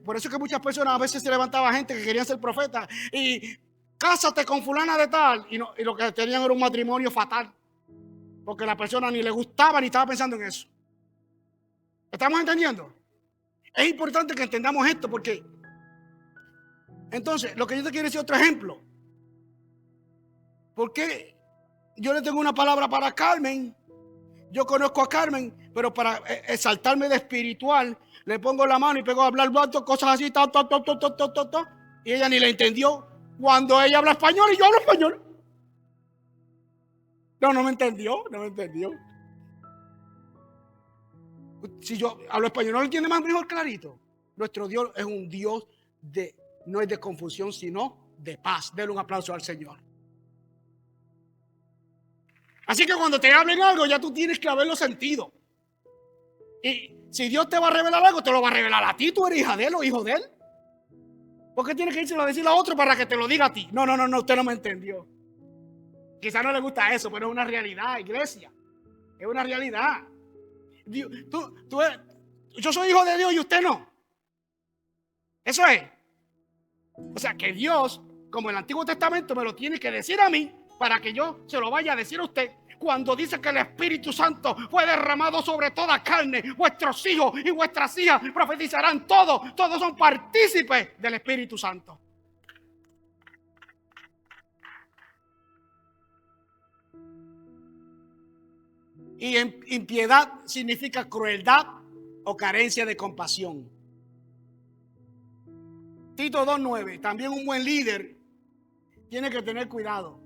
por eso es que muchas personas a veces se levantaba gente que querían ser profetas y cásate con fulana de tal, y lo que tenían era un matrimonio fatal, porque la persona ni le gustaba ni estaba pensando en eso. ¿Estamos entendiendo? Es importante que entendamos esto porque entonces lo que yo te quiero decir otro ejemplo. Porque yo le tengo una palabra para Carmen. Yo conozco a Carmen, pero para exaltarme de espiritual, le pongo la mano y pego a hablar cosas así, y ella ni le entendió. Cuando ella habla español y yo hablo español. No me entendió. Si yo hablo español, ¿no lo entiende más mejor clarito? Nuestro Dios es un Dios no es de confusión, sino de paz. Denle un aplauso al Señor. Así que cuando te hablen algo, ya tú tienes que haberlo sentido. Y si Dios te va a revelar algo, te lo va a revelar a ti. Tú eres hija de él o hijo de él. ¿Por qué tienes que irse a decirle a otro para que te lo diga a ti? No, usted no me entendió. Quizás no le gusta eso, pero es una realidad, iglesia. Es una realidad. Yo soy hijo de Dios y usted no. Eso es. O sea que Dios, como el Antiguo Testamento, me lo tiene que decir a mí para que yo se lo vaya a decir a usted. Cuando dice que el Espíritu Santo fue derramado sobre toda carne, vuestros hijos y vuestras hijas profetizarán todos son partícipes del Espíritu Santo. Y impiedad significa crueldad o carencia de compasión. Tito 2:9, también un buen líder tiene que tener cuidado.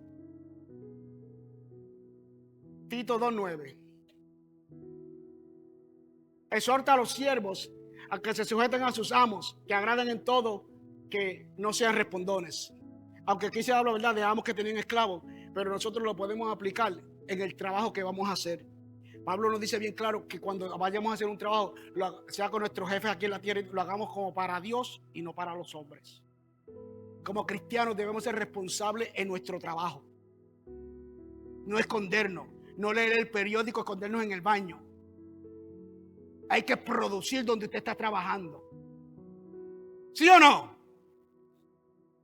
Tito 2:9. Exhorta a los siervos a que se sujeten a sus amos, que agraden en todo, que no sean respondones. Aunque aquí se habla, ¿verdad?, de amos que tenían esclavos, pero nosotros lo podemos aplicar en el trabajo que vamos a hacer. Pablo nos dice bien claro que cuando vayamos a hacer un trabajo, sea con nuestros jefes aquí en la tierra, lo hagamos como para Dios y no para los hombres. Como cristianos debemos ser responsables en nuestro trabajo. No escondernos, no leer el periódico, escondernos en el baño. Hay que producir donde usted está trabajando. ¿Sí o no?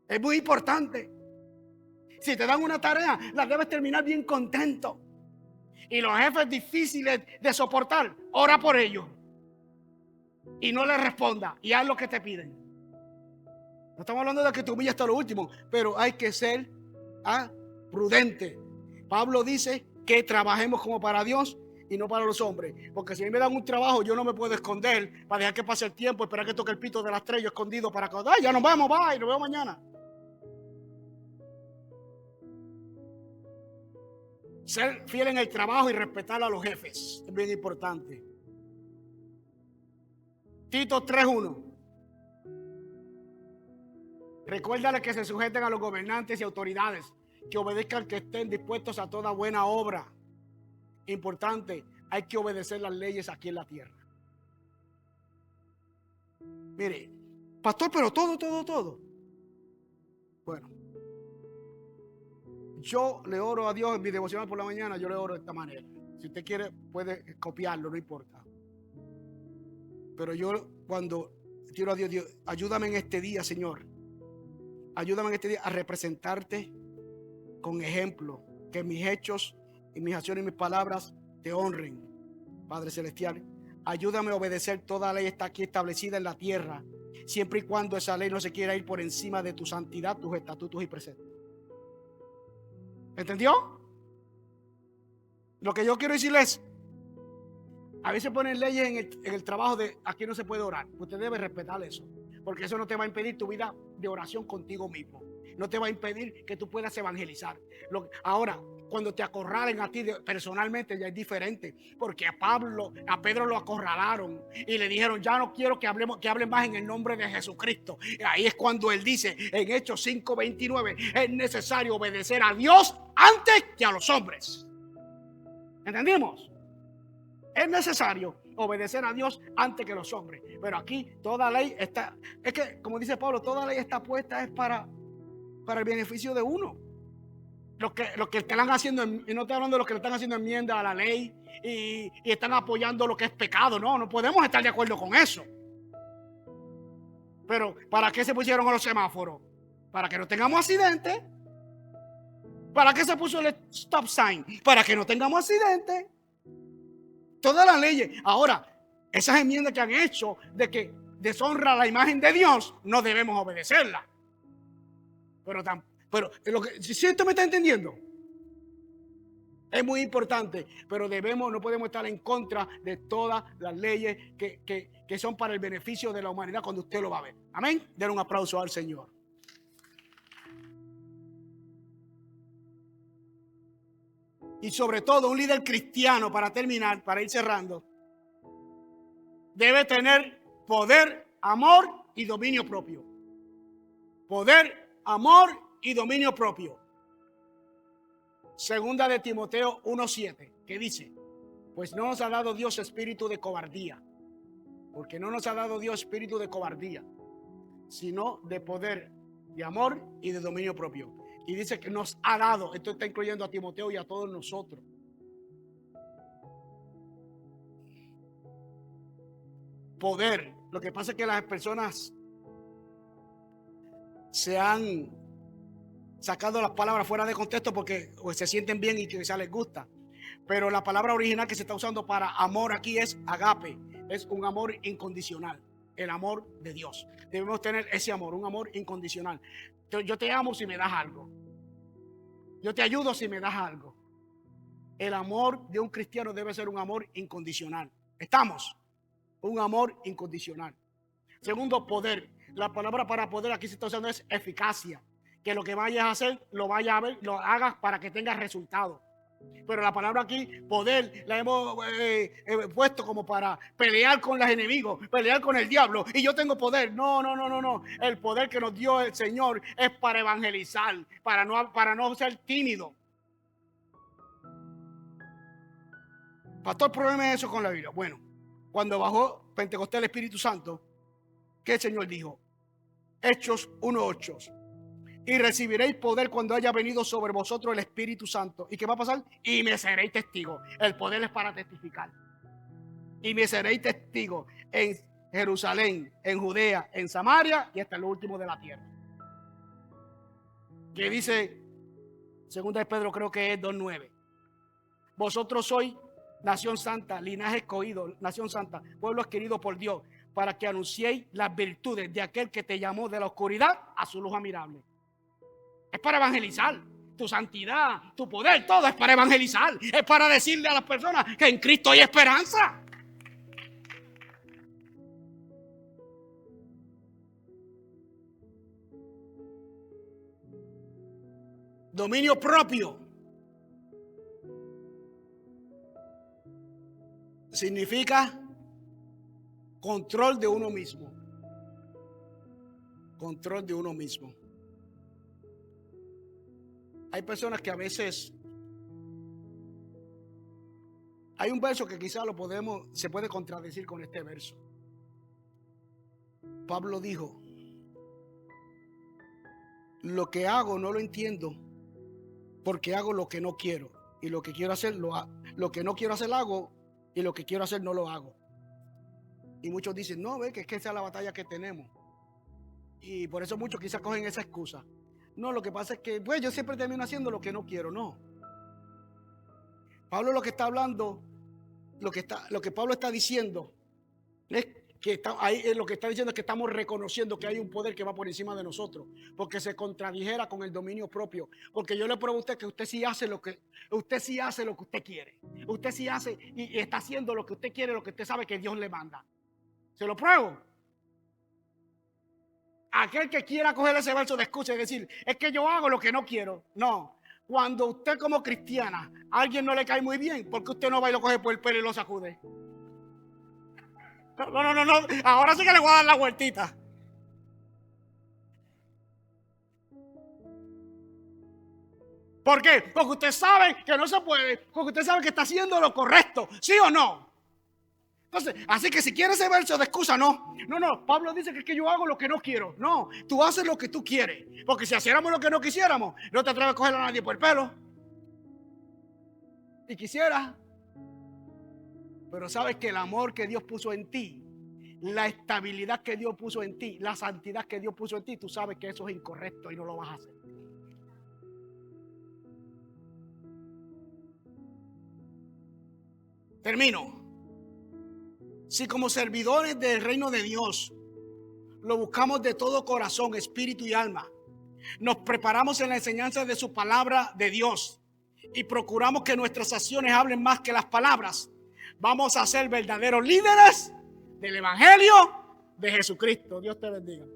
Es muy importante. Si te dan una tarea, la debes terminar bien contento. Y los jefes difíciles de soportar, ora por ellos. Y no les responda. Y haz lo que te piden. No estamos hablando de que te humilles hasta lo último, pero hay que ser prudente. Pablo dice que trabajemos como para Dios y no para los hombres. Porque si a mí me dan un trabajo, yo no me puedo esconder para dejar que pase el tiempo, esperar que toque el pito de las 3 yo escondido para que ya nos vamos, bye, nos vemos mañana. Ser fiel en el trabajo y respetar a los jefes es bien importante. Tito 3:1. Recuérdale que se sujeten a los gobernantes y autoridades, que obedezcan, que estén dispuestos a toda buena obra. Importante, hay que obedecer las leyes aquí en la tierra. Mire, pastor, pero todo. Bueno, yo le oro a Dios en mi devocional por la mañana, yo le oro de esta manera. Si usted quiere, puede copiarlo, no importa. Pero yo cuando quiero a Dios, ayúdame en este día, Señor. Ayúdame en este día a representarte con ejemplo, que mis hechos y mis acciones y mis palabras te honren, Padre Celestial. Ayúdame a obedecer toda ley está aquí establecida en la tierra, siempre y cuando esa ley no se quiera ir por encima de tu santidad, tus estatutos y preceptos. ¿Entendió? Lo que yo quiero decirles, a veces ponen leyes en el trabajo de aquí no se puede orar. Usted debe respetar eso, porque eso no te va a impedir tu vida de oración contigo mismo. No te va a impedir que tú puedas evangelizar. Ahora, cuando te acorralen a ti personalmente ya es diferente, porque a Pedro lo acorralaron y le dijeron, ya no quiero que hablen más en el nombre de Jesucristo. Y ahí es cuando él dice en Hechos 5:29, es necesario obedecer a Dios antes que a los hombres. ¿Entendimos? Es necesario obedecer a Dios antes que los hombres. Pero aquí toda ley está, es que como dice Pablo, toda ley está puesta es para el beneficio de uno. Los que están haciendo, y no estoy hablando de los que le están haciendo enmienda a la ley y están apoyando lo que es pecado. No podemos estar de acuerdo con eso. Pero ¿para qué se pusieron a los semáforos? Para que no tengamos accidentes. ¿Para qué se puso el stop sign? Para que no tengamos accidentes. Todas las leyes. Ahora, esas enmiendas que han hecho de que deshonra la imagen de Dios, no debemos obedecerla. Pero si esto me está entendiendo, es muy importante, pero no podemos estar en contra de todas las leyes que son para el beneficio de la humanidad cuando usted lo va a ver. Amén. Den un aplauso al Señor. Y sobre todo, un líder cristiano, para terminar, para ir cerrando, debe tener poder, amor y dominio propio. Poder, amor y dominio propio. Segunda de Timoteo 1:7, que dice, pues no nos ha dado Dios espíritu de cobardía, porque no nos ha dado Dios espíritu de cobardía, sino de poder, de amor y de dominio propio. Y dice que nos ha dado, esto está incluyendo a Timoteo y a todos nosotros. Poder. Lo que pasa es que las personas se han sacado las palabras fuera de contexto porque pues, se sienten bien y quizás les gusta. Pero la palabra original que se está usando para amor aquí es agape. Es un amor incondicional. El amor de Dios. Debemos tener ese amor, un amor incondicional. Yo te amo si me das algo. Yo te ayudo si me das algo. El amor de un cristiano debe ser un amor incondicional. ¿Estamos? Un amor incondicional. Segundo, poder. La palabra para poder aquí se está usando es eficacia. Que lo que vayas a hacer, lo vayas a ver, lo hagas para que tengas resultados. Pero la palabra aquí, poder, la hemos puesto como para pelear con los enemigos, pelear con el diablo. Y yo tengo poder. No. El poder que nos dio el Señor es para evangelizar, para no ser tímido. Pastor, el problema es eso con la Biblia. Bueno, cuando bajó Pentecostés el Espíritu Santo, ¿qué el Señor dijo? Hechos 1:8. Y recibiréis poder cuando haya venido sobre vosotros el Espíritu Santo. ¿Y qué va a pasar? Y me seréis testigos. El poder es para testificar. Y me seréis testigos en Jerusalén, en Judea, en Samaria y hasta lo último de la tierra. Que dice, segunda de Pedro creo que es 2:9. Vosotros sois nación santa, linaje escogido, nación santa, pueblo adquirido por Dios, para que anunciéis las virtudes de aquel que te llamó de la oscuridad a su luz admirable. Es para evangelizar. Tu santidad, tu poder, todo es para evangelizar. Es para decirle a las personas que en Cristo hay esperanza. Dominio propio significa control de uno mismo. Control de uno mismo. Hay personas que a veces hay un verso que quizás se puede contradecir con este verso. Pablo dijo: lo que hago no lo entiendo, porque hago lo que no quiero, y lo que quiero hacer lo que no quiero hacer hago, y lo que quiero hacer no lo hago. Y muchos dicen: no, ve que es que esa es la batalla que tenemos. Y por eso muchos quizás cogen esa excusa. No, lo que pasa es que pues yo siempre termino haciendo lo que no quiero. No. Pablo lo que está hablando, lo que Pablo está diciendo es que lo que está diciendo es que estamos reconociendo que hay un poder que va por encima de nosotros, porque se contradijera con el dominio propio. Porque yo le pruebo a usted que usted sí hace lo que usted quiere. Usted sí hace y está haciendo lo que usted quiere, lo que usted sabe que Dios le manda. Se lo pruebo. Aquel que quiera coger ese verso de excusa y decir: es que yo hago lo que no quiero. No. Cuando usted como cristiana a alguien no le cae muy bien, ¿por qué usted no va y lo coge por el pelo y lo sacude? No. Ahora sí que le voy a dar la vueltita. ¿Por qué? Porque usted sabe que no se puede, porque usted sabe que está haciendo lo correcto, ¿sí o no? Entonces, así que si quieres ese verso de excusa, no. Pablo dice que es que yo hago lo que no quiero. No, tú haces lo que tú quieres. Porque si hiciéramos lo que no quisiéramos, no te atreves a coger a nadie por el pelo. Y quisiera. Pero sabes que el amor que Dios puso en ti, la estabilidad que Dios puso en ti, la santidad que Dios puso en ti, tú sabes que eso es incorrecto y no lo vas a hacer. Termino. Si como servidores del reino de Dios lo buscamos de todo corazón, espíritu y alma, nos preparamos en la enseñanza de su palabra de Dios y procuramos que nuestras acciones hablen más que las palabras, vamos a ser verdaderos líderes del evangelio de Jesucristo. Dios te bendiga.